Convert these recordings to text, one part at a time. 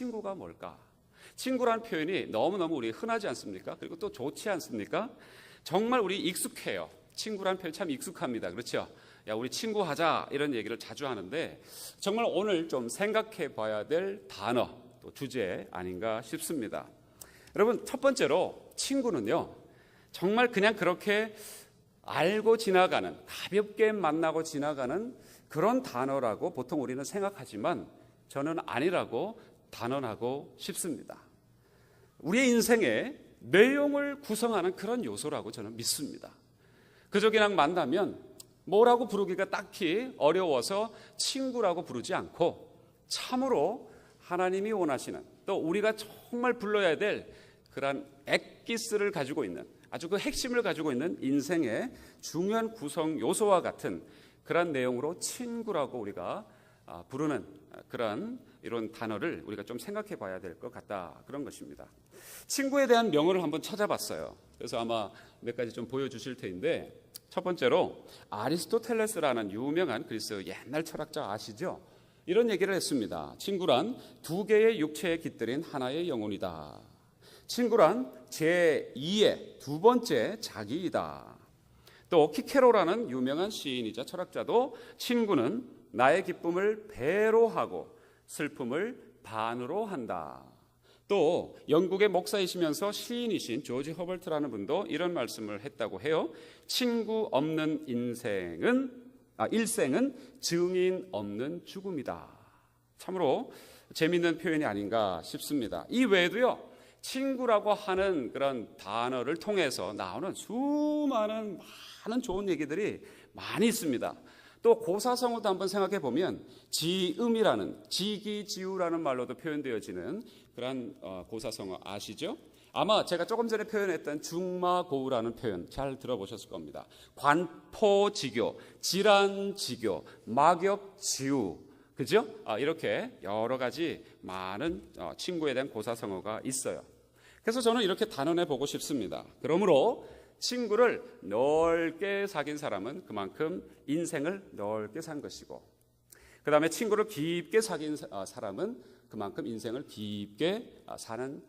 친구가 뭘까? 친구라는 표현이 너무너무 우리 흔하지 않습니까? 그리고 또 좋지 않습니까? 정말 우리 익숙해요. 친구라는 표현 참 익숙합니다. 그렇죠? 야, 우리 친구 하자, 이런 얘기를 자주 하는데 정말 오늘 좀 생각해 봐야 될 단어, 또 주제 아닌가 싶습니다. 여러분, 첫 번째로 친구는요, 정말 그냥 그렇게 알고 지나가는, 가볍게 만나고 지나가는 그런 단어라고 보통 우리는 생각하지만 저는 아니라고 단언하고 싶습니다. 우리의 인생의 내용을 구성하는 그런 요소라고 저는 믿습니다. 그저 그냥 만나면 뭐라고 부르기가 딱히 어려워서 친구라고 부르지 않고 참으로 하나님이 원하시는, 또 우리가 정말 불러야 될 그런 엑기스를 가지고 있는, 아주 그 핵심을 가지고 있는 인생의 중요한 구성 요소와 같은 그런 내용으로 친구라고 우리가 부르는 그런 이런 단어를 우리가 좀 생각해 봐야 될 것 같다, 그런 것입니다. 친구에 대한 명언을 한번 찾아봤어요. 그래서 아마 몇 가지 좀 보여주실 텐데, 첫 번째로 아리스토텔레스라는 유명한 그리스 옛날 철학자 아시죠? 이런 얘기를 했습니다. 친구란 두 개의 육체에 깃들인 하나의 영혼이다. 친구란 제2의 두 번째 자기이다. 또 키케로라는 유명한 시인이자 철학자도 친구는 나의 기쁨을 배로 하고 슬픔을 반으로 한다. 또 영국의 목사이시면서 시인이신 조지 허벌트라는 분도 이런 말씀을 했다고 해요. 친구 없는 일생은 증인 없는 죽음이다. 참으로 재미있는 표현이 아닌가 싶습니다. 이 외에도요, 친구라고 하는 그런 단어를 통해서 나오는 수많은 많은 좋은 얘기들이 많이 있습니다. 또 고사성어도 한번 생각해 보면 지음이라는, 지기지우라는 말로도 표현되어지는 그런 고사성어 아시죠? 아마 제가 조금 전에 표현했던 중마고우라는 표현 잘 들어보셨을 겁니다. 관포지교, 질환지교, 막역지우, 그죠? 이렇게 여러 가지 많은 친구에 대한 고사성어가 있어요. 그래서 저는 이렇게 단언해 보고 싶습니다. 그러므로 친구를 넓게 사귄 사람은 그만큼 인생을 넓게 산 것이고, 그 다음에 친구를 깊게 사귄 사람은 그만큼 인생을 깊게 사는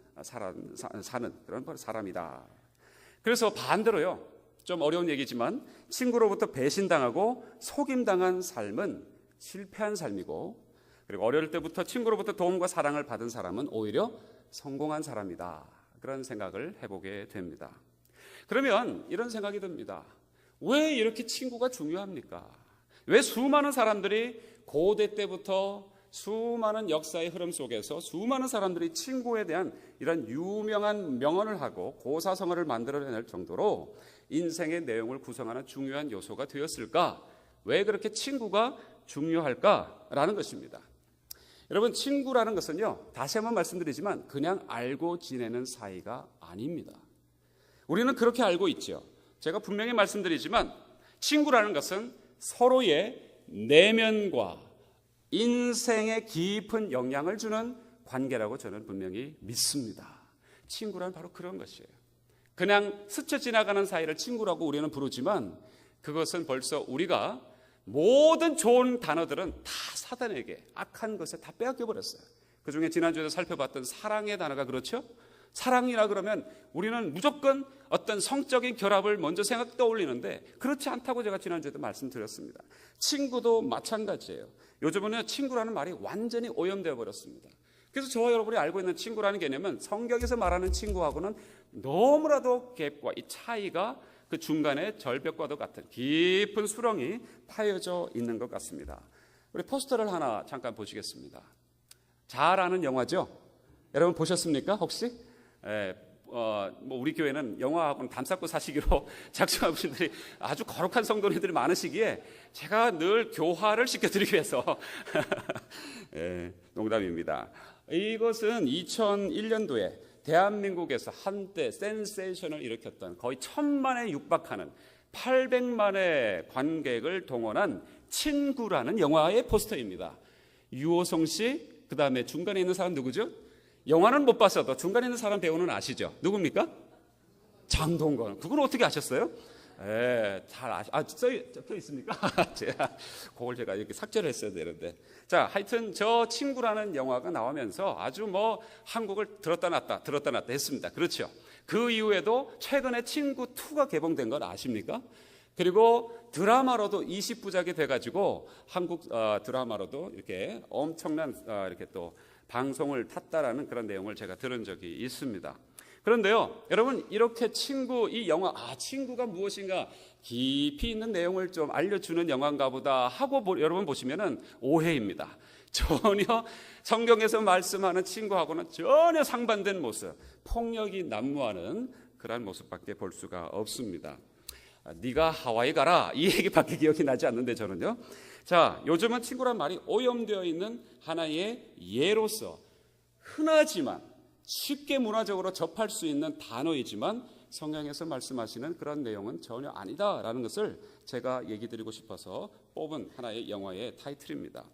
그런 사람이다. 그래서 반대로요, 좀 어려운 얘기지만 친구로부터 배신당하고 속임당한 삶은 실패한 삶이고, 그리고 어릴 때부터 친구로부터 도움과 사랑을 받은 사람은 오히려 성공한 사람이다. 그런 생각을 해보게 됩니다. 그러면 이런 생각이 듭니다. 왜 이렇게 친구가 중요합니까? 왜 수많은 사람들이 고대 때부터 수많은 역사의 흐름 속에서 수많은 사람들이 친구에 대한 이런 유명한 명언을 하고 고사성어를 만들어낼 정도로 인생의 내용을 구성하는 중요한 요소가 되었을까? 왜 그렇게 친구가 중요할까라는 것입니다. 여러분, 친구라는 것은요, 다시 한번 말씀드리지만 그냥 알고 지내는 사이가 아닙니다. 우리는 그렇게 알고 있죠. 제가 분명히 말씀드리지만 친구라는 것은 서로의 내면과 인생에 깊은 영향을 주는 관계라고 저는 분명히 믿습니다. 친구란 바로 그런 것이에요. 그냥 스쳐 지나가는 사이를 친구라고 우리는 부르지만 그것은 벌써 우리가 모든 좋은 단어들은 다 사단에게, 악한 것에 다 빼앗겨 버렸어요. 그중에 지난주에 살펴봤던 사랑의 단어가 그렇죠? 사랑이라 그러면 우리는 무조건 어떤 성적인 결합을 먼저 떠올리는데 그렇지 않다고 제가 지난주에도 말씀드렸습니다. 친구도 마찬가지예요. 요즘은 친구라는 말이 완전히 오염되어 버렸습니다. 그래서 저와 여러분이 알고 있는 친구라는 개념은 성경에서 말하는 친구하고는 너무나도 갭과 이 차이가 그 중간에 절벽과도 같은 깊은 수렁이 파여져 있는 것 같습니다. 우리 포스터를 하나 잠깐 보시겠습니다. 잘 아는 영화죠? 여러분 보셨습니까? 혹시? 우리 교회는 영화하고는 담쌓고 사시기로 작정한 분들이 아주 거룩한 성도님들이 많으시기에 제가 늘 교화를 시켜드리기 위해서 농담입니다. 이것은 2001년도에 대한민국에서 한때 센세이션을 일으켰던 거의 1000만에 육박하는 800만의 관객을 동원한 친구라는 영화의 포스터입니다. 유호성 씨, 그 다음에 중간에 있는 사람 누구죠? 영화는 못 봤어도 중간에 있는 사람 배우는 아시죠? 누굽니까? 장동건. 그걸 어떻게 아셨어요? 예, 잘 써 있습니까? 그걸 제가 이렇게 삭제를 했어야 되는데. 자, 하여튼 저 친구라는 영화가 나오면서 아주 뭐 한국을 들었다 놨다 했습니다. 그렇죠. 그 이후에도 최근에 친구 2가 개봉된 건 아십니까? 그리고 드라마로도 20부작이 돼가지고 한국 드라마로도 이렇게 엄청난 이렇게 또 방송을 탔다라는 그런 내용을 제가 들은 적이 있습니다. 그런데요, 여러분, 이렇게 이 영화, 친구가 무엇인가 깊이 있는 내용을 좀 알려주는 영화인가 보다 하고 여러분 보시면은 오해입니다. 전혀 성경에서 말씀하는 친구하고는 전혀 상반된 모습, 폭력이 난무하는 그런 모습밖에 볼 수가 없습니다. 네가 하와이 가라, 이 얘기밖에 기억이 나지 않는데 저는요. 자, 요즘은 친구란 말이 오염되어 있는 하나의 예로서 흔하지만 쉽게 문화적으로 접할 수 있는 단어이지만 성경에서 말씀하시는 그런 내용은 전혀 아니다라는 것을 제가 얘기 드리고 싶어서 뽑은 하나의 영화의 타이틀입니다.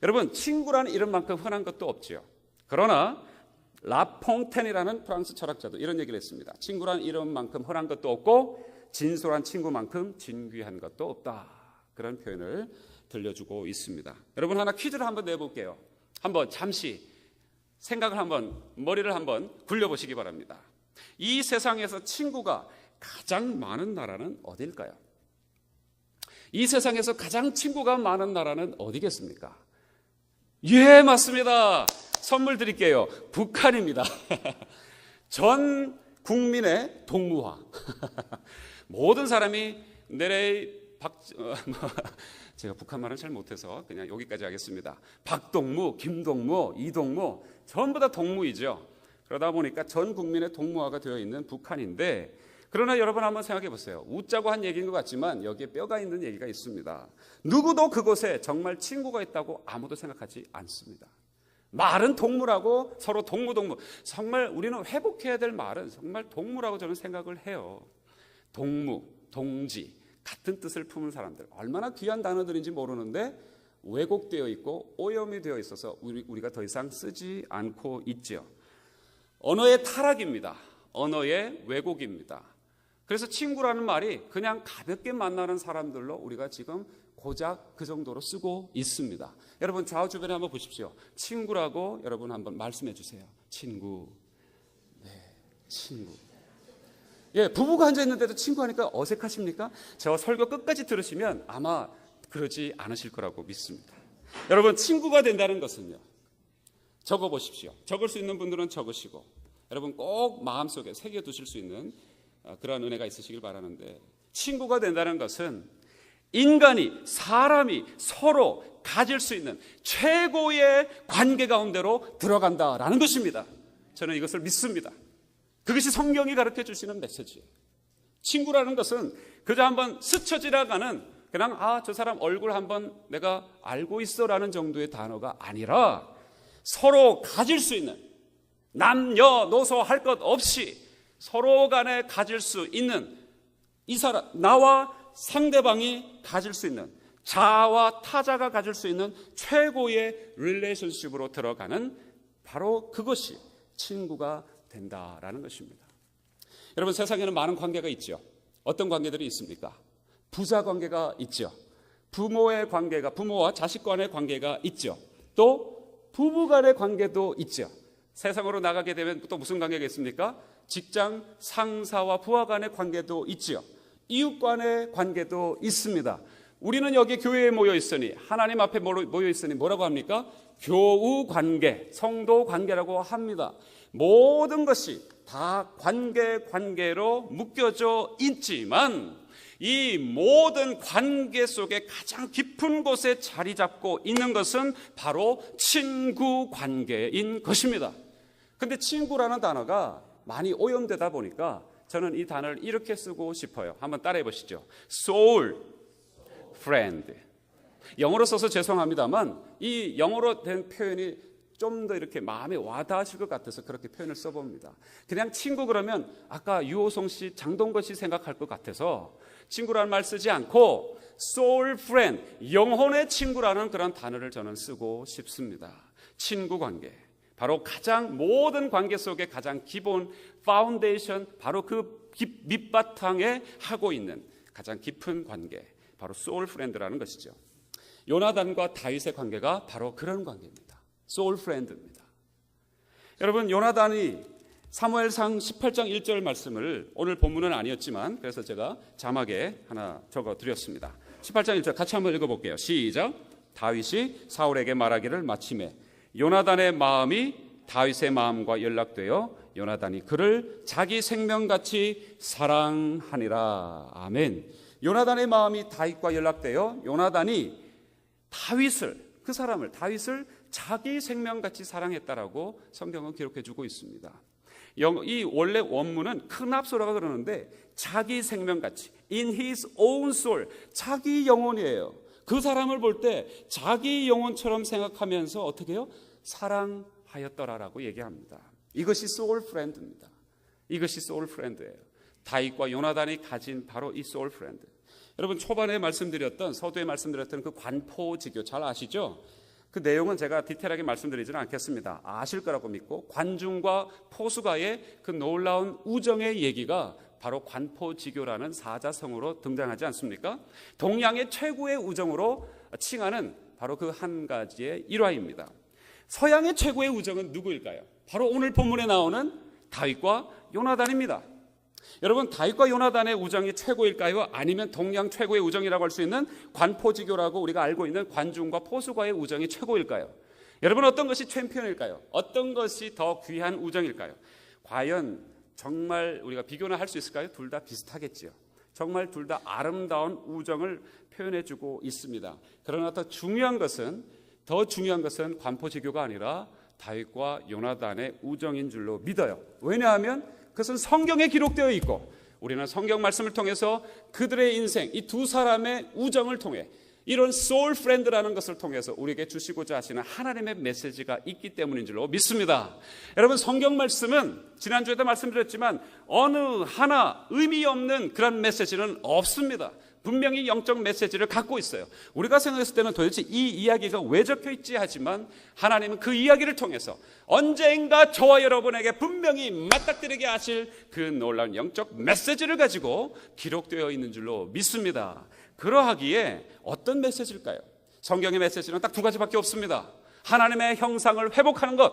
여러분, 친구라는 이름만큼 흔한 것도 없지요. 그러나 라퐁텐이라는 프랑스 철학자도 이런 얘기를 했습니다. 친구라는 이름만큼 흔한 것도 없고 진솔한 친구만큼 진귀한 것도 없다. 그런 표현을 들려주고 있습니다. 여러분, 하나 퀴즈를 한번 내볼게요. 한번 잠시 생각을 머리를 한번 굴려보시기 바랍니다. 이 세상에서 친구가 가장 많은 나라는 어디일까요? 이 세상에서 가장 친구가 많은 나라는 어디겠습니까? 예, 맞습니다. 선물 드릴게요. 북한입니다. 전 국민의 동무화. 모든 사람이 제가 북한말은 잘 못해서 그냥 여기까지 하겠습니다. 박동무, 김동무, 이동무 전부 다 동무이죠. 그러다 보니까 전 국민의 동무화가 되어 있는 북한인데, 그러나 여러분 한번 생각해 보세요. 웃자고 한 얘기인 것 같지만 여기에 뼈가 있는 얘기가 있습니다. 누구도 그곳에 정말 친구가 있다고 아무도 생각하지 않습니다. 말은 동무라고 서로 동무 정말 우리는 회복해야 될 말은 정말 동무라고 저는 생각을 해요. 동무, 동지 같은 뜻을 품은 사람들, 얼마나 귀한 단어들인지 모르는데 왜곡되어 있고 오염이 되어 있어서 우리가 더 이상 쓰지 않고 있죠. 언어의 타락입니다. 언어의 왜곡입니다. 그래서 친구라는 말이 그냥 가볍게 만나는 사람들로 우리가 지금 고작 그 정도로 쓰고 있습니다. 여러분 좌우 주변에 한번 보십시오. 친구라고 여러분 한번 말씀해 주세요. 친구. 네, 친구. 예, 부부가 앉아 있는데도 친구 하니까 어색하십니까? 저 설교 끝까지 들으시면 아마 그러지 않으실 거라고 믿습니다. 여러분, 친구가 된다는 것은요, 적어 보십시오. 적을 수 있는 분들은 적으시고, 여러분 꼭 마음속에 새겨두실 수 있는 그런 은혜가 있으시길 바라는데, 친구가 된다는 것은 사람이 서로 가질 수 있는 최고의 관계 가운데로 들어간다라는 것입니다. 저는 이것을 믿습니다. 그것이 성경이 가르쳐 주시는 메시지예요. 친구라는 것은 그저 한번 스쳐 지나가는 그냥 저 사람 얼굴 한번 내가 알고 있어라는 정도의 단어가 아니라 서로 가질 수 있는, 남녀노소 할 것 없이 서로 간에 가질 수 있는, 이 사람 나와 상대방이 가질 수 있는, 자아와 타자가 가질 수 있는 최고의 릴레이션십으로 들어가는, 바로 그것이 친구가 된다라는 것입니다. 여러분, 세상에는 많은 관계가 있죠. 어떤 관계들이 있습니까? 부자 관계가 있죠. 부모의 관계가, 부모와 자식 간의 관계가 있죠. 또 부부 간의 관계도 있죠. 세상으로 나가게 되면 또 무슨 관계가 있습니까? 직장 상사와 부하 간의 관계도 있죠. 이웃 간의 관계도 있습니다. 우리는 여기 교회에 모여 있으니, 하나님 앞에 모여 있으니 뭐라고 합니까? 교우 관계, 성도 관계라고 합니다. 모든 것이 다 관계로 묶여져 있지만 이 모든 관계 속에 가장 깊은 곳에 자리 잡고 있는 것은 바로 친구 관계인 것입니다. 그런데 친구라는 단어가 많이 오염되다 보니까 저는 이 단어를 이렇게 쓰고 싶어요. 한번 따라해 보시죠. soul friend. 영어로 써서 죄송합니다만 이 영어로 된 표현이 좀 더 이렇게 마음에 와닿으실 것 같아서 그렇게 표현을 써봅니다. 그냥 친구 그러면 아까 유호성 씨, 장동건 씨 생각할 것 같아서 친구라는 말 쓰지 않고 soul friend, 영혼의 친구라는 그런 단어를 저는 쓰고 싶습니다. 친구 관계, 바로 가장 모든 관계 속에 가장 기본 파운데이션, 바로 그 밑바탕에 하고 있는 가장 깊은 관계, 바로 소울 프렌드라는 것이죠. 요나단과 다윗의 관계가 바로 그런 관계입니다. 소울 프렌드입니다. 여러분, 요나단이 사무엘상 18장 1절 말씀을, 오늘 본문은 아니었지만 그래서 제가 자막에 하나 적어드렸습니다. 18장 1절 같이 한번 읽어볼게요. 시작. 다윗이 사울에게 말하기를 마침에 요나단의 마음이 다윗의 마음과 연락되어 요나단이 그를 자기 생명같이 사랑하니라. 아멘. 요나단의 마음이 다윗과 연락되어 요나단이 다윗을, 그 사람을, 다윗을 자기 생명같이 사랑했다라고 성경은 기록해주고 있습니다. 이 원래 원문은 크납소라고 그러는데 자기 생명같이, in his own soul, 자기 영혼이에요. 그 사람을 볼 때 자기 영혼처럼 생각하면서 어떻게 해요? 사랑하였더라라고 얘기합니다. 이것이 소울 프렌드입니다. 이것이 소울 프렌드예요. 다윗과 요나단이 가진 바로 이 소울 프렌드. 여러분, 초반에 말씀드렸던, 서두에 말씀드렸던 그 관포지교 잘 아시죠? 그 내용은 제가 디테일하게 말씀드리지는 않겠습니다. 아실 거라고 믿고, 관중과 포수가의 그 놀라운 우정의 얘기가 바로 관포지교라는 사자성어로 등장하지 않습니까? 동양의 최고의 우정으로 칭하는 바로 그 한 가지의 일화입니다. 서양의 최고의 우정은 누구일까요? 바로 오늘 본문에 나오는 다윗과 요나단입니다. 여러분, 다윗과 요나단의 우정이 최고일까요? 아니면 동양 최고의 우정이라고 할 수 있는 관포지교라고 우리가 알고 있는 관중과 포수가의 우정이 최고일까요? 여러분, 어떤 것이 챔피언일까요? 어떤 것이 더 귀한 우정일까요? 과연 정말 우리가 비교나 할 수 있을까요? 둘 다 비슷하겠지요. 정말 둘 다 아름다운 우정을 표현해주고 있습니다. 그러나 더 중요한 것은 관포지교가 아니라 다윗과 요나단의 우정인 줄로 믿어요. 왜냐하면 그것은 성경에 기록되어 있고, 우리는 성경 말씀을 통해서 그들의 인생, 이 두 사람의 우정을 통해, 이런 소울 프렌드라는 것을 통해서 우리에게 주시고자 하시는 하나님의 메시지가 있기 때문인 줄로 믿습니다. 여러분, 성경 말씀은 지난주에도 말씀드렸지만 어느 하나 의미 없는 그런 메시지는 없습니다. 분명히 영적 메시지를 갖고 있어요. 우리가 생각했을 때는 도대체 이 이야기가 왜 적혀있지 하지만 하나님은 그 이야기를 통해서 언젠가 저와 여러분에게 분명히 맞닥뜨리게 하실 그 놀라운 영적 메시지를 가지고 기록되어 있는 줄로 믿습니다. 그러하기에 어떤 메시지일까요? 성경의 메시지는 딱 두 가지밖에 없습니다. 하나님의 형상을 회복하는 것,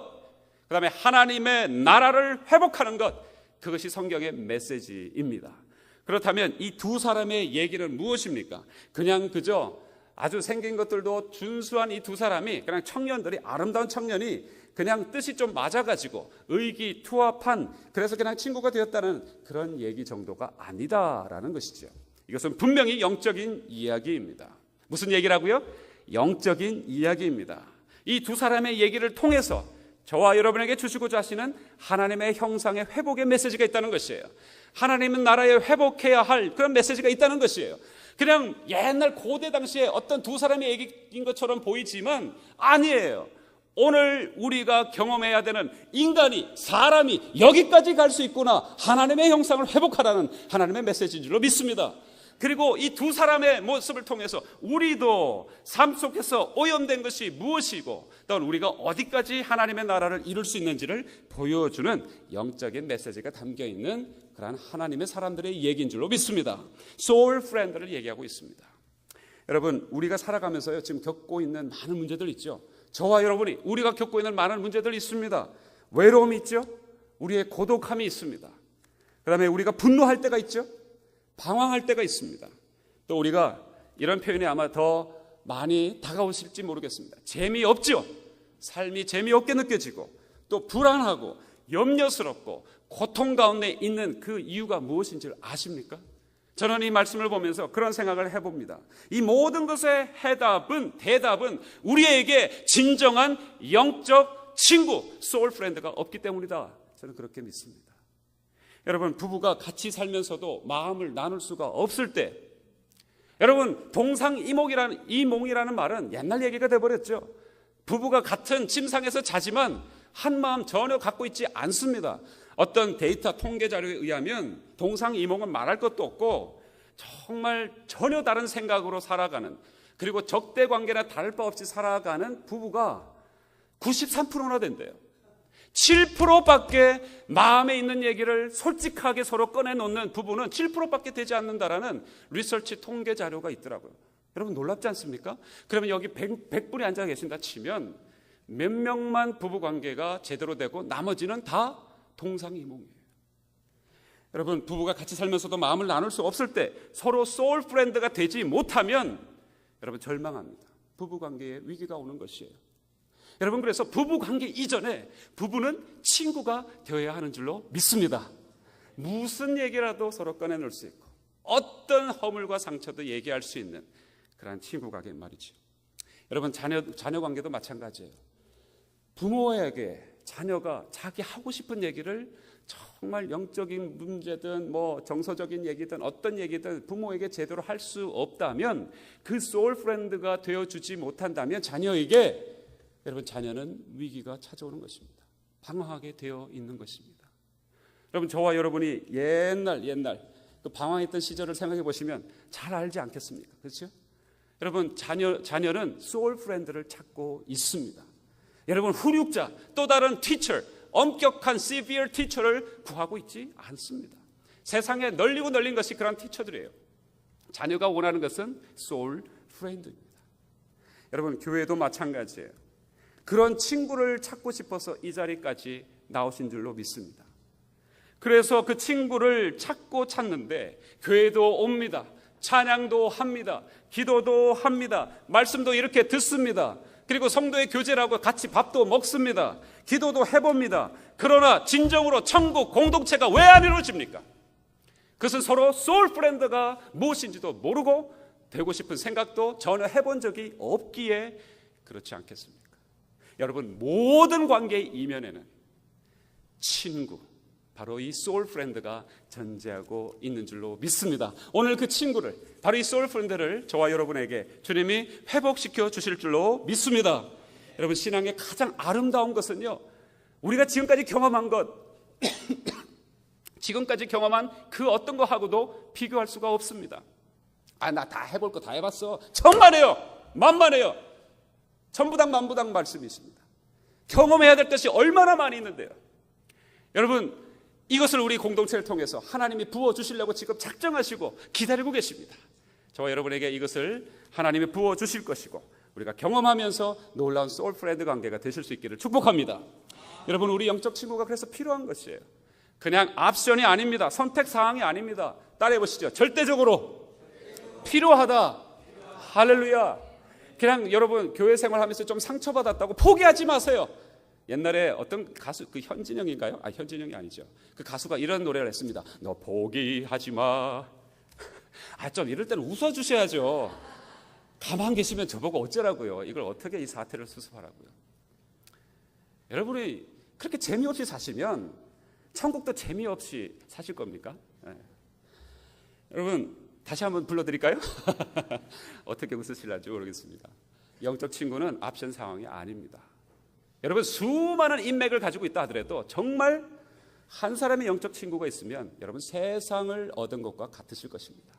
그 다음에 하나님의 나라를 회복하는 것, 그것이 성경의 메시지입니다. 그렇다면 이 두 사람의 얘기는 무엇입니까? 그냥 그저 아주 생긴 것들도 준수한 이 두 사람이, 그냥 청년들이, 아름다운 청년이 그냥 뜻이 좀 맞아가지고 의기투합한, 그래서 그냥 친구가 되었다는 그런 얘기 정도가 아니다라는 것이죠. 이것은 분명히 영적인 이야기입니다. 무슨 얘기라고요? 영적인 이야기입니다. 이 두 사람의 얘기를 통해서 저와 여러분에게 주시고자 하시는 하나님의 형상의 회복의 메시지가 있다는 것이에요. 하나님은 나라에 회복해야 할 그런 메시지가 있다는 것이에요. 그냥 옛날 고대 당시에 어떤 두 사람의 얘기인 것처럼 보이지만 아니에요. 오늘 우리가 경험해야 되는 인간이, 사람이 여기까지 갈 수 있구나, 하나님의 형상을 회복하라는 하나님의 메시지인 줄로 믿습니다. 그리고 이 두 사람의 모습을 통해서 우리도 삶 속에서 오염된 것이 무엇이고, 또는 우리가 어디까지 하나님의 나라를 이룰 수 있는지를 보여주는 영적인 메시지가 담겨있는 그러한 하나님의 사람들의 얘기인 줄로 믿습니다. 소울 프렌드를 얘기하고 있습니다. 여러분, 우리가 살아가면서요, 지금 겪고 있는 많은 문제들 있죠. 저와 여러분이 우리가 겪고 있는 많은 문제들이 있습니다. 외로움이 있죠. 우리의 고독함이 있습니다. 그 다음에 우리가 분노할 때가 있죠. 방황할 때가 있습니다. 또 우리가 이런 표현이 아마 더 많이 다가오실지 모르겠습니다. 재미없죠. 삶이 재미없게 느껴지고 또 불안하고 염려스럽고 고통 가운데 있는 그 이유가 무엇인지 아십니까? 저는 이 말씀을 보면서 그런 생각을 해봅니다. 이 모든 것의 대답은 우리에게 진정한 영적 친구, 소울 프렌드가 없기 때문이다. 저는 그렇게 믿습니다. 여러분, 부부가 같이 살면서도 마음을 나눌 수가 없을 때, 여러분, 동상이몽이라는 말은 옛날 얘기가 돼버렸죠. 부부가 같은 침상에서 자지만 한 마음 전혀 갖고 있지 않습니다. 어떤 데이터 통계 자료에 의하면 동상이몽은 말할 것도 없고 정말 전혀 다른 생각으로 살아가는, 그리고 적대 관계나 다를 바 없이 살아가는 부부가 93%나 된대요. 7%밖에 마음에 있는 얘기를 솔직하게 서로 꺼내놓는 부부는 7%밖에 되지 않는다라는 리서치 통계 자료가 있더라고요. 여러분 놀랍지 않습니까? 그러면 여기 100분이 앉아 계신다 치면 몇 명만 부부관계가 제대로 되고 나머지는 다 동상이몽이에요. 여러분 부부가 같이 살면서도 마음을 나눌 수 없을 때 서로 소울 프렌드가 되지 못하면 여러분 절망합니다. 부부관계에 위기가 오는 것이에요. 여러분 그래서 부부관계 이전에 부부는 친구가 되어야 하는 줄로 믿습니다. 무슨 얘기라도 서로 꺼내놓을 수 있고 어떤 허물과 상처도 얘기할 수 있는 그런 친구관계 말이죠. 여러분 자녀 관계도 마찬가지예요. 부모에게 자녀가 자기 하고 싶은 얘기를 정말 영적인 문제든 뭐 정서적인 얘기든 어떤 얘기든 부모에게 제대로 할 수 없다면 그 소울 프렌드가 되어주지 못한다면 자녀에게 여러분 자녀는 위기가 찾아오는 것입니다. 방황하게 되어 있는 것입니다. 여러분 저와 여러분이 옛날 그 방황했던 시절을 생각해 보시면 잘 알지 않겠습니까? 그렇죠? 여러분 자녀는 소울 프렌드를 찾고 있습니다. 여러분 훈육자 또 다른 티처 엄격한 severe 티처를 구하고 있지 않습니다. 세상에 널리고 널린 것이 그런 티처들이에요. 자녀가 원하는 것은 소울 프렌드입니다. 여러분 교회도 마찬가지예요. 그런 친구를 찾고 싶어서 이 자리까지 나오신 줄로 믿습니다. 그래서 그 친구를 찾는데 교회도 옵니다. 찬양도 합니다. 기도도 합니다. 말씀도 이렇게 듣습니다. 그리고 성도의 교제라고 같이 밥도 먹습니다. 기도도 해봅니다. 그러나 진정으로 천국 공동체가 왜 안 이루어집니까? 그것은 서로 소울 프렌드가 무엇인지도 모르고 되고 싶은 생각도 전혀 해본 적이 없기에 그렇지 않겠습니까? 여러분 모든 관계의 이면에는 친구, 바로 이 소울 프렌드가 존재하고 있는 줄로 믿습니다. 오늘 그 친구를, 바로 이 소울 프렌드를 저와 여러분에게 주님이 회복시켜 주실 줄로 믿습니다. 여러분 신앙의 가장 아름다운 것은요, 우리가 지금까지 경험한 것 지금까지 경험한 그 어떤 것하고도 비교할 수가 없습니다. 나 다 해볼 거 다 해봤어. 천만에요, 만만해요. 천부당 만부당 말씀이십니다. 경험해야 될 것이 얼마나 많이 있는데요. 여러분 이것을 우리 공동체를 통해서 하나님이 부어주시려고 지금 작정하시고 기다리고 계십니다. 저와 여러분에게 이것을 하나님이 부어주실 것이고 우리가 경험하면서 놀라운 소울 프렌드 관계가 되실 수 있기를 축복합니다. 여러분 우리 영적 친구가 그래서 필요한 것이에요. 그냥 옵션이 아닙니다. 선택사항이 아닙니다. 따라해 보시죠. 절대적으로 필요하다. 할렐루야. 그냥 여러분 교회 생활하면서 좀 상처받았다고 포기하지 마세요. 옛날에 어떤 가수, 그 현진영인가요? 현진영이 아니죠. 그 가수가 이런 노래를 했습니다. 너 포기하지 마. 좀 이럴 때는 웃어주셔야죠. 가만 계시면 저보고 어쩌라고요. 이걸 어떻게 이 사태를 수습하라고요. 여러분이 그렇게 재미없이 사시면 천국도 재미없이 사실 겁니까? 네. 여러분 다시 한번 불러드릴까요? 어떻게 웃으실지 모르겠습니다. 영적 친구는 옵션 상황이 아닙니다. 여러분 수많은 인맥을 가지고 있다 하더라도 정말 한 사람의 영적 친구가 있으면 여러분 세상을 얻은 것과 같으실 것입니다.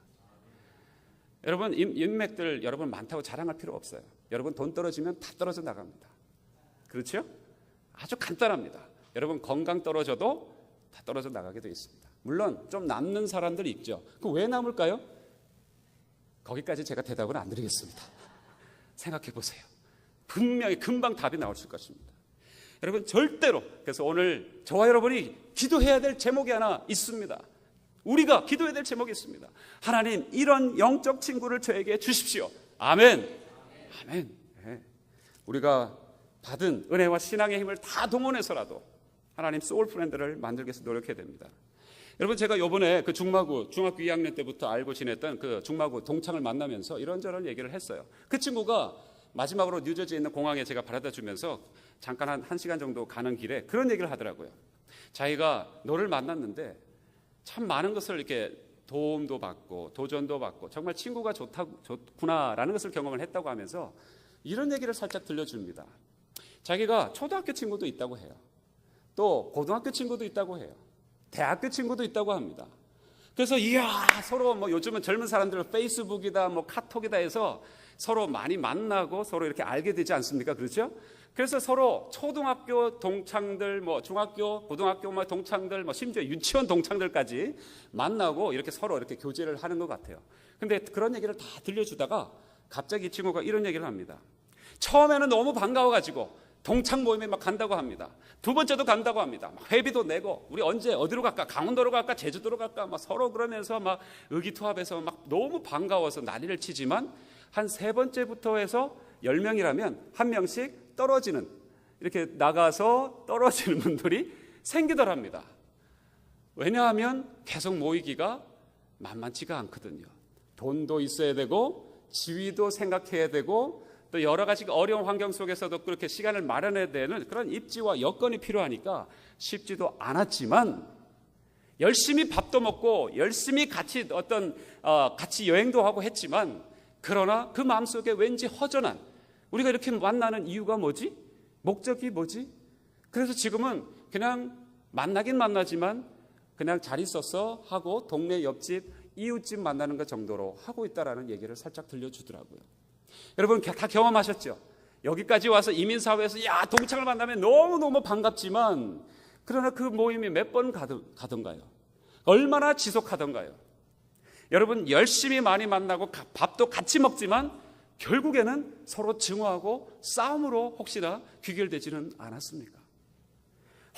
여러분 인맥들 여러분 많다고 자랑할 필요 없어요. 여러분 돈 떨어지면 다 떨어져 나갑니다. 그렇죠? 아주 간단합니다. 여러분 건강 떨어져도 다 떨어져 나가게 되어 있습니다. 물론 좀 남는 사람들이 있죠. 그 왜 남을까요? 거기까지 제가 대답은 안 드리겠습니다. 생각해 보세요. 분명히 금방 답이 나올 것입니다. 여러분 절대로, 그래서 오늘 저와 여러분이 기도해야 될 제목이 하나 있습니다. 우리가 기도해야 될 제목이 있습니다. 하나님 이런 영적 친구를 저에게 주십시오. 아멘. 아멘. 네. 우리가 받은 은혜와 신앙의 힘을 다 동원해서라도 하나님 소울 프렌드를 만들기 위해서 노력해야 됩니다. 여러분 제가 이번에 그 중마고 중학교 2학년 때부터 알고 지냈던 그 중마고 동창을 만나면서 이런저런 얘기를 했어요. 그 친구가 마지막으로 뉴저지에 있는 공항에 제가 바라다 주면서 잠깐 한 1시간 정도 가는 길에 그런 얘기를 하더라고요. 자기가 너를 만났는데 참 많은 것을 이렇게 도움도 받고 도전도 받고 정말 친구가 좋구나라는 것을 경험을 했다고 하면서 이런 얘기를 살짝 들려줍니다. 자기가 초등학교 친구도 있다고 해요. 또 고등학교 친구도 있다고 해요. 대학교 친구도 있다고 합니다. 그래서 이야 서로 뭐 요즘은 젊은 사람들은 페이스북이다 뭐 카톡이다 해서 서로 많이 만나고 서로 이렇게 알게 되지 않습니까? 그렇죠? 그래서 서로 초등학교 동창들, 뭐 중학교, 고등학교 뭐 동창들, 뭐 심지어 유치원 동창들까지 만나고 이렇게 서로 이렇게 교제를 하는 것 같아요. 근데 그런 얘기를 다 들려주다가 갑자기 이 친구가 이런 얘기를 합니다. 처음에는 너무 반가워가지고 동창 모임에 막 간다고 합니다. 두 번째도 간다고 합니다. 막 회비도 내고 우리 언제 어디로 갈까? 강원도로 갈까? 제주도로 갈까? 막 서로 그러면서 막 의기투합해서 막 너무 반가워서 난리를 치지만 한 세 번째부터 해서 10명이라면 한 명씩 떨어지는, 이렇게 나가서 떨어지는 분들이 생기더랍니다. 왜냐하면 계속 모이기가 만만치가 않거든요. 돈도 있어야 되고 지위도 생각해야 되고 또 여러 가지 어려운 환경 속에서도 그렇게 시간을 마련해야 되는 그런 입지와 여건이 필요하니까 쉽지도 않았지만 열심히 밥도 먹고 열심히 같이 같이 여행도 하고 했지만 그러나 그 마음속에 왠지 허전한, 우리가 이렇게 만나는 이유가 뭐지? 목적이 뭐지? 그래서 지금은 그냥 만나긴 만나지만 그냥 잘 있어서 하고 동네 옆집 이웃집 만나는 것 정도로 하고 있다라는 얘기를 살짝 들려주더라고요. 여러분 다 경험하셨죠? 여기까지 와서 이민사회에서 야 동창을 만나면 너무너무 반갑지만 그러나 그 모임이 몇 번 가던가요? 얼마나 지속하던가요? 여러분 열심히 많이 만나고 밥도 같이 먹지만 결국에는 서로 증오하고 싸움으로 혹시나 귀결되지는 않았습니까?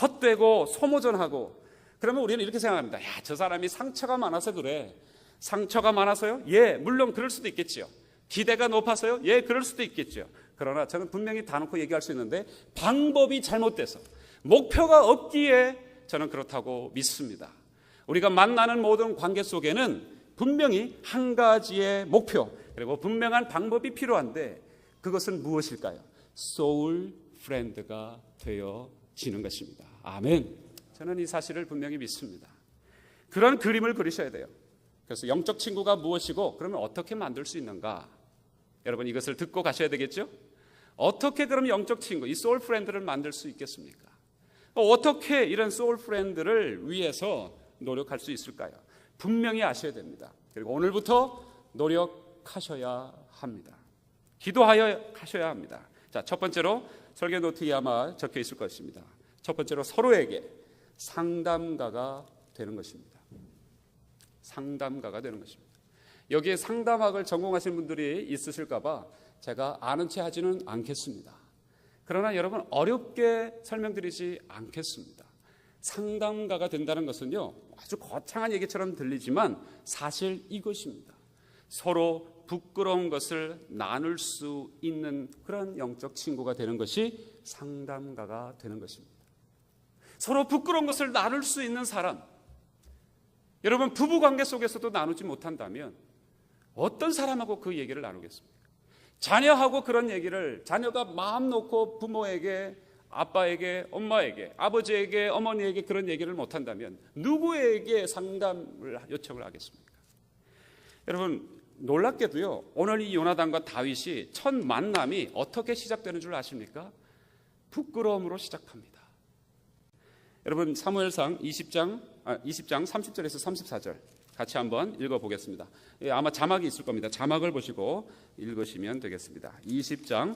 헛되고 소모전하고 그러면 우리는 이렇게 생각합니다. 야, 저 사람이 상처가 많아서 그래. 상처가 많아서요? 예, 물론 그럴 수도 있겠죠. 기대가 높아서요? 예, 그럴 수도 있겠죠. 그러나 저는 분명히 다 놓고 얘기할 수 있는데 방법이 잘못돼서 목표가 없기에 저는 그렇다고 믿습니다. 우리가 만나는 모든 관계 속에는 분명히 한 가지의 목표 그리고 분명한 방법이 필요한데 그것은 무엇일까요? 소울 프렌드가 되어지는 것입니다. 아멘. 저는 이 사실을 분명히 믿습니다. 그런 그림을 그리셔야 돼요. 그래서 영적 친구가 무엇이고 그러면 어떻게 만들 수 있는가? 여러분 이것을 듣고 가셔야 되겠죠? 어떻게 그럼 영적 친구, 이 소울 프렌드를 만들 수 있겠습니까? 어떻게 이런 소울 프렌드를 위해서 노력할 수 있을까요? 분명히 아셔야 됩니다. 그리고 오늘부터 노력하셔야 합니다. 기도하여 하셔야 합니다. 자, 첫 번째로 설교 노트에 아마 적혀 있을 것입니다. 첫 번째로 서로에게 상담가가 되는 것입니다. 상담가가 되는 것입니다. 여기에 상담학을 전공하신 분들이 있으실까 봐 제가 아는 체 하지는 않겠습니다. 그러나 여러분 어렵게 설명드리지 않겠습니다. 상담가가 된다는 것은요 아주 거창한 얘기처럼 들리지만 사실 이것입니다. 서로 부끄러운 것을 나눌 수 있는 그런 영적 친구가 되는 것이 상담가가 되는 것입니다. 서로 부끄러운 것을 나눌 수 있는 사람, 여러분 부부관계 속에서도 나누지 못한다면 어떤 사람하고 그 얘기를 나누겠습니까? 자녀하고 그런 얘기를 자녀가 마음 놓고 부모에게, 아빠에게, 엄마에게, 아버지에게, 어머니에게 그런 얘기를 못한다면 누구에게 상담을 요청을 하겠습니까? 여러분 놀랍게도요 오늘 이 요나단과 다윗이 첫 만남이 어떻게 시작되는 줄 아십니까? 부끄러움으로 시작합니다. 여러분 사무엘상 20장 30절에서 34절 같이 한번 읽어보겠습니다. 아마 자막이 있을 겁니다. 자막을 보시고 읽으시면 되겠습니다. 20장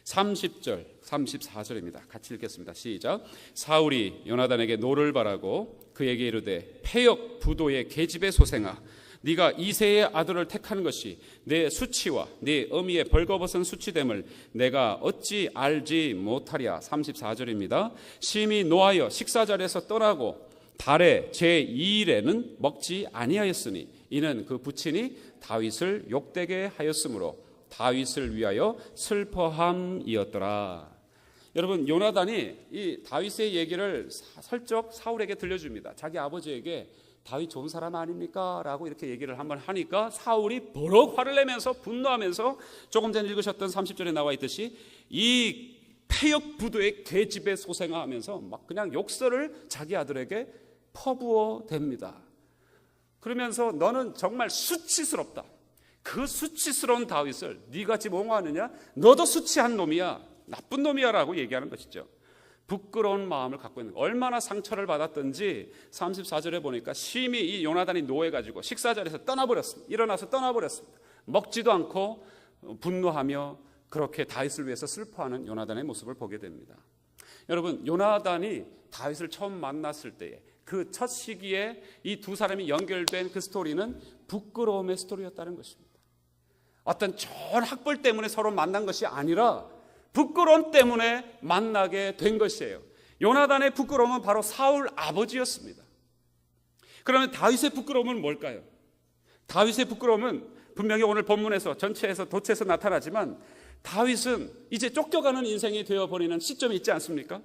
30절 34절입니다. 같이 읽겠습니다. 시작. 사울이 요나단에게 노를 바라고 그에게 이르되 패역 부도의 계집의 소생아 네가 이새의 아들을 택하는 것이 내 수치와 네 어미의 벌거벗은 수치됨을 내가 어찌 알지 못하랴. 34절입니다. 심히 노하여 식사자리에서 떠나고 달의 제2일에는 먹지 아니하였으니 이는 그 부친이 다윗을 욕되게 하였으므로 다윗을 위하여 슬퍼함이었더라. 여러분 요나단이 이 다윗의 얘기를 슬쩍 사울에게 들려줍니다. 자기 아버지에게 다윗 좋은 사람 아닙니까? 라고 이렇게 얘기를 한번 하니까 사울이 버럭 화를 내면서 분노하면서 조금 전에 읽으셨던 30절에 나와 있듯이 이 패역 부도의 계집의 소생아 하면서 막 그냥 욕설을 자기 아들에게 퍼부어 댑니다. 그러면서 너는 정말 수치스럽다. 그 수치스러운 다윗을 네가 지금 옹호하느냐? 너도 수치한 놈이야. 나쁜 놈이야 라고 얘기하는 것이죠. 부끄러운 마음을 갖고 있는 거예요. 얼마나 상처를 받았든지 34절에 보니까 심히 이 요나단이 노해가지고 식사 자리에서 떠나버렸습니다. 일어나서 떠나버렸습니다. 먹지도 않고 분노하며 그렇게 다윗을 위해서 슬퍼하는 요나단의 모습을 보게 됩니다. 여러분, 요나단이 다윗을 처음 만났을 때에 그 첫 시기에 이 두 사람이 연결된 그 스토리는 부끄러움의 스토리였다는 것입니다. 어떤 좋은 학벌 때문에 서로 만난 것이 아니라 부끄러움 때문에 만나게 된 것이에요. 요나단의 부끄러움은 바로 사울 아버지였습니다. 그러면 다윗의 부끄러움은 뭘까요? 다윗의 부끄러움은 분명히 오늘 본문에서 전체에서 도체에서 나타나지만 다윗은 이제 쫓겨가는 인생이 되어버리는 시점이 있지 않습니까?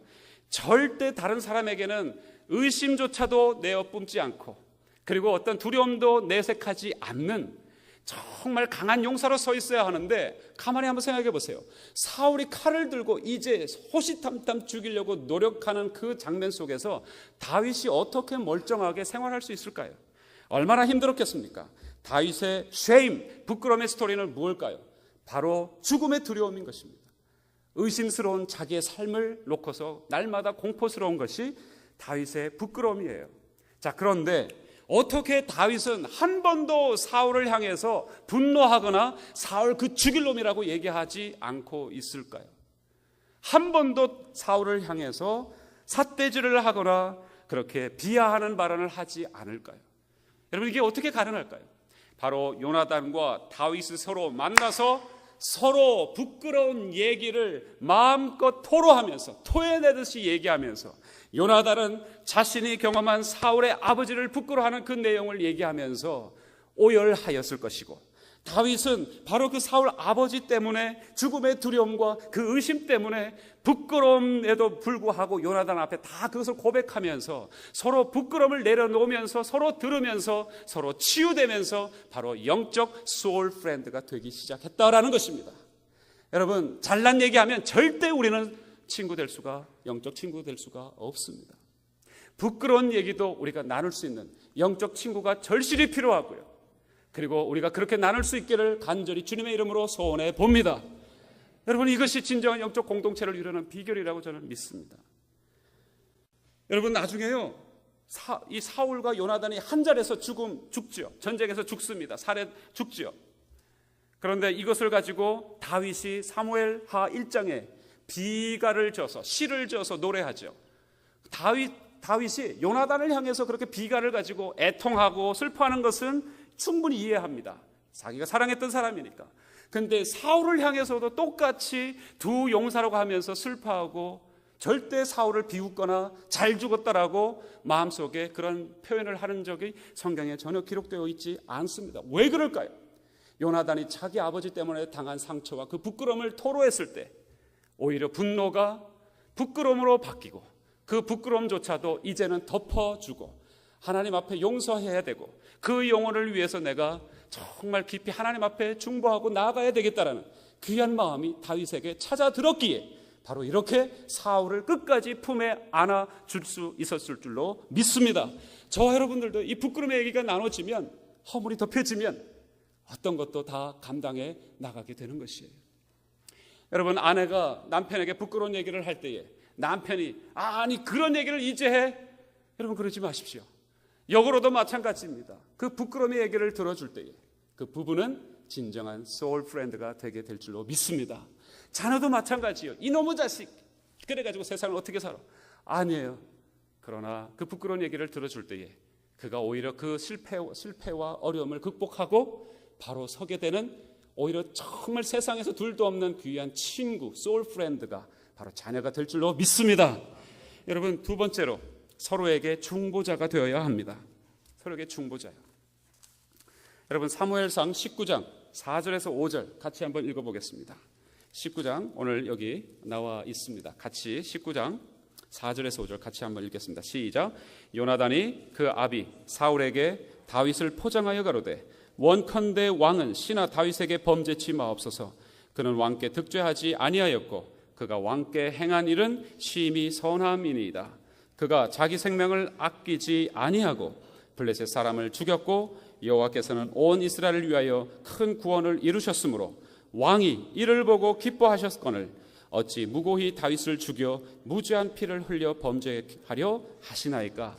절대 다른 사람에게는 의심조차도 내어뿜지 않고 그리고 어떤 두려움도 내색하지 않는 정말 강한 용사로 서 있어야 하는데 가만히 한번 생각해 보세요. 사울이 칼을 들고 이제 호시탐탐 죽이려고 노력하는 그 장면 속에서 다윗이 어떻게 멀쩡하게 생활할 수 있을까요? 얼마나 힘들었겠습니까? 다윗의 shame, 부끄러움의 스토리는 무엇일까요? 바로 죽음의 두려움인 것입니다. 의심스러운 자기의 삶을 놓고서 날마다 공포스러운 것이 다윗의 부끄러움이에요. 자, 그런데 어떻게 다윗은 한 번도 사울을 향해서 분노하거나 사울 그 죽일 놈이라고 얘기하지 않고 있을까요? 한 번도 사울을 향해서 삿대질을 하거나 그렇게 비하하는 발언을 하지 않을까요? 여러분, 이게 어떻게 가능할까요? 바로 요나단과 다윗이 서로 만나서 서로 부끄러운 얘기를 마음껏 토로하면서 토해내듯이 얘기하면서 요나단은 자신이 경험한 사울의 아버지를 부끄러워하는 그 내용을 얘기하면서 오열하였을 것이고 다윗은 바로 그 사울 아버지 때문에 죽음의 두려움과 그 의심 때문에 부끄러움에도 불구하고 요나단 앞에 다 그것을 고백하면서 서로 부끄러움을 내려놓으면서 서로 들으면서 서로 치유되면서 바로 영적 소울 프렌드가 되기 시작했다라는 것입니다. 여러분, 잘난 얘기하면 절대 우리는 친구 될 수가, 영적 친구 될 수가 없습니다. 부끄러운 얘기도 우리가 나눌 수 있는 영적 친구가 절실히 필요하고요. 그리고 우리가 그렇게 나눌 수 있기를 간절히 주님의 이름으로 소원해 봅니다. 여러분, 이것이 진정한 영적 공동체를 이루는 비결이라고 저는 믿습니다. 여러분, 나중에요, 이 사울과 요나단이 한 자리에서 죽죠. 전쟁에서 죽습니다. 죽죠. 그런데 이것을 가지고 다윗이 사무엘하 1장에 비가를 져서 시를 져서 노래하죠. 다윗이 요나단을 향해서 그렇게 비가를 가지고 애통하고 슬퍼하는 것은 충분히 이해합니다. 자기가 사랑했던 사람이니까. 근데 사울을 향해서도 똑같이 두 용사라고 하면서 슬퍼하고 절대 사울을 비웃거나 잘 죽었다라고 마음속에 그런 표현을 하는 적이 성경에 전혀 기록되어 있지 않습니다. 왜 그럴까요? 요나단이 자기 아버지 때문에 당한 상처와 그 부끄러움을 토로했을 때 오히려 분노가 부끄러움으로 바뀌고 그 부끄러움조차도 이제는 덮어주고 하나님 앞에 용서해야 되고 그 영혼을 위해서 내가 정말 깊이 하나님 앞에 중보하고 나아가야 되겠다라는 귀한 마음이 다윗에게 찾아들었기에 바로 이렇게 사울을 끝까지 품에 안아줄 수 있었을 줄로 믿습니다. 저와 여러분들도 이 부끄러움의 얘기가 나눠지면, 허물이 덮여지면 어떤 것도 다 감당해 나가게 되는 것이에요. 여러분, 아내가 남편에게 부끄러운 얘기를 할 때에 남편이 아니 그런 얘기를 이제 해? 여러분, 그러지 마십시오. 역으로도 마찬가지입니다. 그 부끄러움의 얘기를 들어줄 때에 그 부부는 진정한 소울 프렌드가 되게 될 줄로 믿습니다. 자녀도 마찬가지예요. 이놈의 자식 그래가지고 세상을 어떻게 살아? 아니에요. 그러나 그 부끄러운 얘기를 들어줄 때에 그가 오히려 그 실패와 어려움을 극복하고 바로 서게 되는, 오히려 정말 세상에서 둘도 없는 귀한 친구, 소울 프렌드가 바로 자녀가 될 줄로 믿습니다. 여러분, 두 번째로 서로에게 중보자가 되어야 합니다. 서로에게 중보자요. 여러분, 사무엘상 19장 4절에서 5절 같이 한번 읽어보겠습니다. 19장 오늘 여기 나와 있습니다. 같이 19장 4절에서 5절 같이 한번 읽겠습니다. 시작. 요나단이 그 아비 사울에게 다윗을 포장하여 가로되 원컨대 왕은 시나 다윗에게 범죄치 마옵소서. 그는 왕께 득죄하지 아니하였고 그가 왕께 행한 일은 심히 선함이니이다. 그가 자기 생명을 아끼지 아니하고 블레셋 사람을 죽였고 여호와께서는 온 이스라엘을 위하여 큰 구원을 이루셨으므로 왕이 이를 보고 기뻐하셨거늘 어찌 무고히 다윗을 죽여 무죄한 피를 흘려 범죄하려 하시나이까.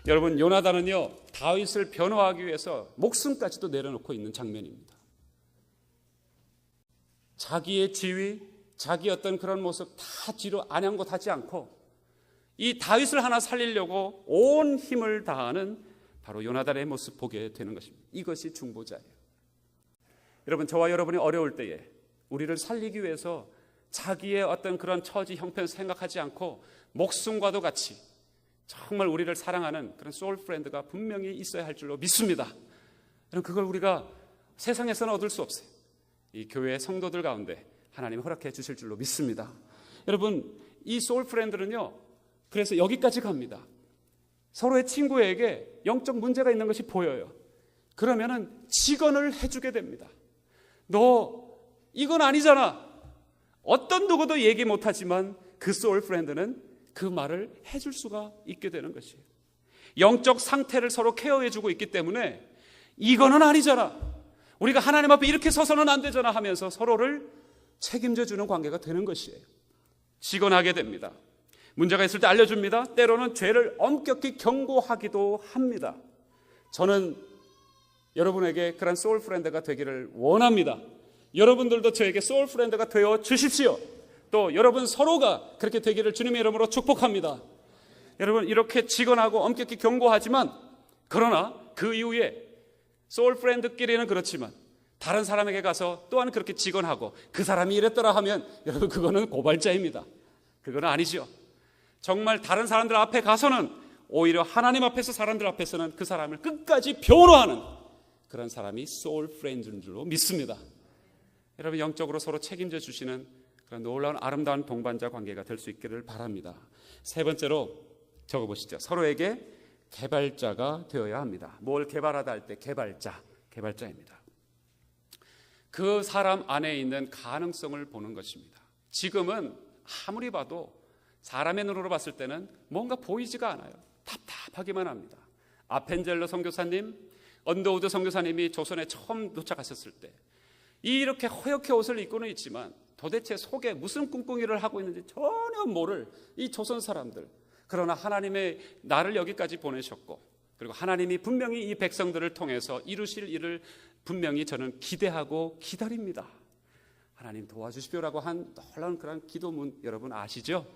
여러분, 요나단은요 다윗을 변호하기 위해서 목숨까지도 내려놓고 있는 장면입니다. 자기의 지위, 자기 어떤 그런 모습 다 뒤로 안양곳하지 않고 이 다윗을 하나 살리려고 온 힘을 다하는 바로 요나단의 모습 보게 되는 것입니다. 이것이 중보자예요. 여러분, 저와 여러분이 어려울 때에 우리를 살리기 위해서 자기의 어떤 그런 처지 형편 생각하지 않고 목숨과도 같이 정말 우리를 사랑하는 그런 소울 프렌드가 분명히 있어야 할 줄로 믿습니다. 여러분, 그걸 우리가 세상에서는 얻을 수 없어요. 이 교회 성도들 가운데 하나님이 허락해 주실 줄로 믿습니다. 여러분, 이 소울 프렌드는요 그래서 여기까지 갑니다. 서로의 친구에게 영적 문제가 있는 것이 보여요. 그러면은 직언을 해주게 됩니다. 너 이건 아니잖아. 어떤 누구도 얘기 못하지만 그 소울 프렌드는 그 말을 해줄 수가 있게 되는 것이에요. 영적 상태를 서로 케어해주고 있기 때문에 이거는 아니잖아, 우리가 하나님 앞에 이렇게 서서는 안 되잖아 하면서 서로를 책임져주는 관계가 되는 것이에요. 직언하게 됩니다. 문제가 있을 때 알려줍니다. 때로는 죄를 엄격히 경고하기도 합니다. 저는 여러분에게 그런 소울 프렌드가 되기를 원합니다. 여러분들도 저에게 소울 프렌드가 되어 주십시오. 또 여러분 서로가 그렇게 되기를 주님의 이름으로 축복합니다. 여러분, 이렇게 직언하고 엄격히 경고하지만 그러나 그 이후에 소울 프렌드끼리는 그렇지만 다른 사람에게 가서 또한 그렇게 직언하고 그 사람이 이랬더라 하면 여러분, 그거는 고발자입니다. 그거는 아니죠. 정말 다른 사람들 앞에 가서는 오히려 하나님 앞에서 사람들 앞에서는 그 사람을 끝까지 변호하는 그런 사람이 소울 프렌드인 줄로 믿습니다. 여러분, 영적으로 서로 책임져 주시는 그런 놀라운 아름다운 동반자 관계가 될 수 있기를 바랍니다. 세 번째로 적어보시죠. 서로에게 개발자가 되어야 합니다. 뭘 개발하다 할 때 개발자입니다. 그 사람 안에 있는 가능성을 보는 것입니다. 지금은 아무리 봐도 사람의 눈으로 봤을 때는 뭔가 보이지가 않아요. 답답하기만 합니다. 아펜젤러 선교사님, 언더우드 선교사님이 조선에 처음 도착하셨을 때 이렇게 허옇게 옷을 입고는 있지만 도대체 속에 무슨 꿍꿍이를 하고 있는지 전혀 모를 이 조선 사람들. 그러나 하나님의 나를 여기까지 보내셨고, 그리고 하나님이 분명히 이 백성들을 통해서 이루실 일을 분명히 저는 기대하고 기다립니다. 하나님 도와주십시오라고 한 놀라운 그런 기도문 여러분 아시죠?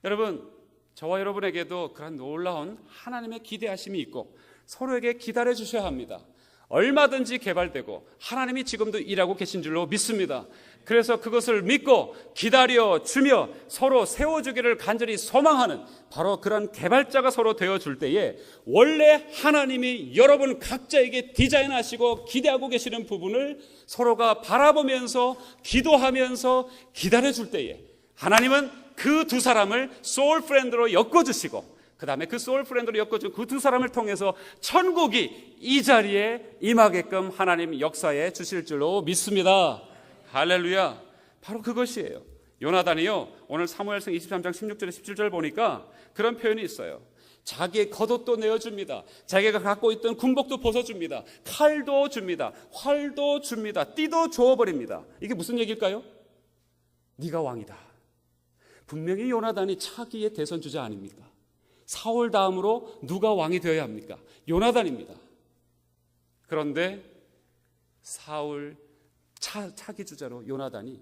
여러분, 저와 여러분에게도 그런 놀라운 하나님의 기대하심이 있고 서로에게 기다려 주셔야 합니다. 얼마든지 개발되고 하나님이 지금도 일하고 계신 줄로 믿습니다. 그래서 그것을 믿고 기다려 주며 서로 세워주기를 간절히 소망하는 바로 그런 개발자가 서로 되어줄 때에 원래 하나님이 여러분 각자에게 디자인하시고 기대하고 계시는 부분을 서로가 바라보면서 기도하면서 기다려줄 때에 하나님은 그 두 사람을 소울 프렌드로 엮어주시고 그 다음에 그 소울 프렌드로 엮어준 그 두 사람을 통해서 천국이 이 자리에 임하게끔 하나님 역사해 주실 줄로 믿습니다. 할렐루야. 바로 그것이에요. 요나단이요, 오늘 사무엘상 23장 16절에 17절 보니까 그런 표현이 있어요. 자기의 겉옷도 내어줍니다. 자기가 갖고 있던 군복도 벗어줍니다. 칼도 줍니다. 활도 줍니다. 띠도 주어버립니다. 이게 무슨 얘기일까요? 네가 왕이다. 분명히 요나단이 차기의 대선 주자 아닙니까? 사울 다음으로 누가 왕이 되어야 합니까? 요나단입니다. 그런데 사울 차기 주자로 요나단이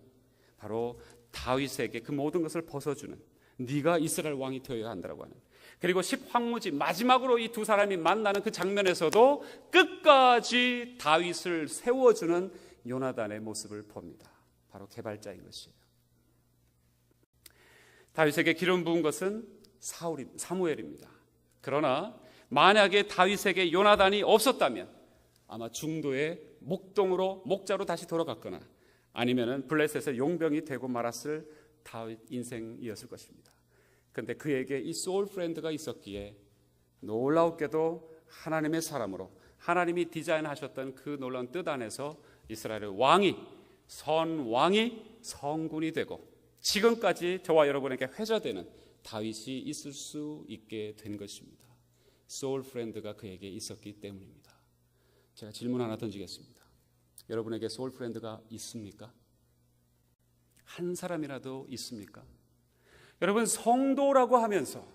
바로 다윗에게 그 모든 것을 벗어주는, 네가 이스라엘 왕이 되어야 한다고 하는, 그리고 십황무지 마지막으로 이 두 사람이 만나는 그 장면에서도 끝까지 다윗을 세워주는 요나단의 모습을 봅니다. 바로 개발자인 것이에요. 다윗에게 기름 부은 것은 사무엘입니다. 그러나 만약에 다윗에게 요나단이 없었다면 아마 중도의 목동으로 목자로 다시 돌아갔거나 아니면은 블레셋의 용병이 되고 말았을 다윗 인생이었을 것입니다. 그런데 그에게 이 소울 프렌드가 있었기에 놀라웠게도 하나님의 사람으로 하나님이 디자인하셨던 그 놀라운 뜻 안에서 이스라엘의 왕이, 선왕이 성군이 되고 지금까지 저와 여러분에게 회자되는 다윗이 있을 수 있게 된 것입니다. 소울 프렌드가 그에게 있었기 때문입니다. 제가 질문 하나 던지겠습니다. 여러분에게 소울 프렌드가 있습니까? 한 사람이라도 있습니까? 여러분, 성도라고 하면서,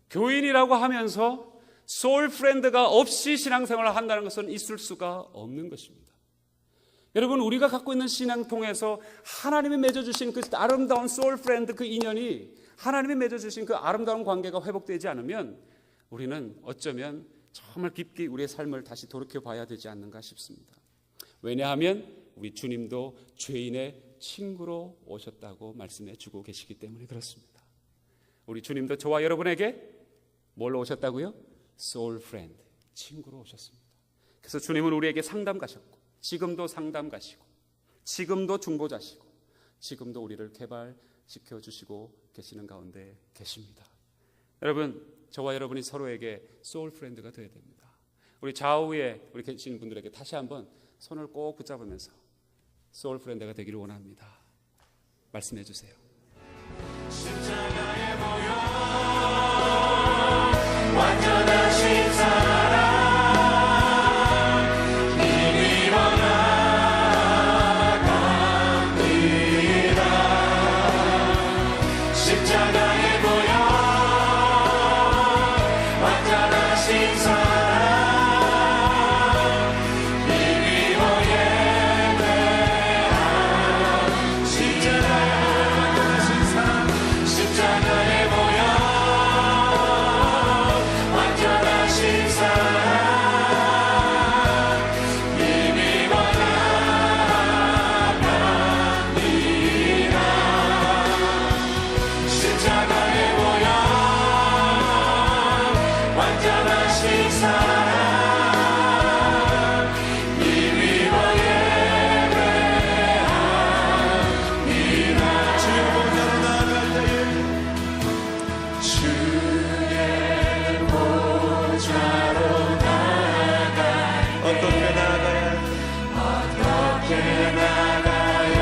교인이라고 하면서 소울 프렌드가 없이 신앙생활을 한다는 것은 있을 수가 없는 것입니다. 여러분, 우리가 갖고 있는 신앙 통해서 하나님이 맺어주신 그 아름다운 소울 프렌드, 그 인연이, 하나님이 맺어주신 그 아름다운 관계가 회복되지 않으면 우리는 어쩌면 정말 깊게 우리의 삶을 다시 돌이켜봐야 되지 않는가 싶습니다. 왜냐하면 우리 주님도 죄인의 친구로 오셨다고 말씀해 주고 계시기 때문에 그렇습니다. 우리 주님도 저와 여러분에게 뭘로 오셨다고요? 소울 프렌드, 친구로 오셨습니다. 그래서 주님은 우리에게 상담 가셨고, 지금도 상담 가시고, 지금도 중보자시고, 지금도 우리를 개발시켜 주시고 계시는 가운데 계십니다. 여러분, 저와 여러분이 서로에게 소울 프렌드가 되어야 됩니다. 우리 좌우에 우리 계시는 분들에게 다시 한번 손을 꼭 붙잡으면서 소울 프렌드가 되기를 원합니다. 말씀해 주세요. 십자가에 모여 완전하신 사랑 이미 원하갑니다. 십자가에 모여 완전하신 사랑 이미 예배한 십자가에 모여 완전하신 사랑 이미 원하갑니다. 십자가에 모여 완전하신 사랑 이미 예배합니다. 주의 보좌로 나아갈 때에 주의 보좌로 나아갈 어떻게 나가야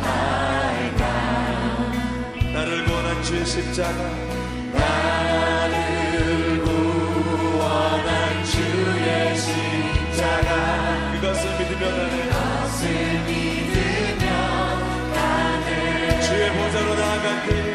할까? 나를 구원한 주의 십자가, 나를 구원한 주의 십자가, 그것을 믿으며 가네. 주의 보좌로 나아갈 때에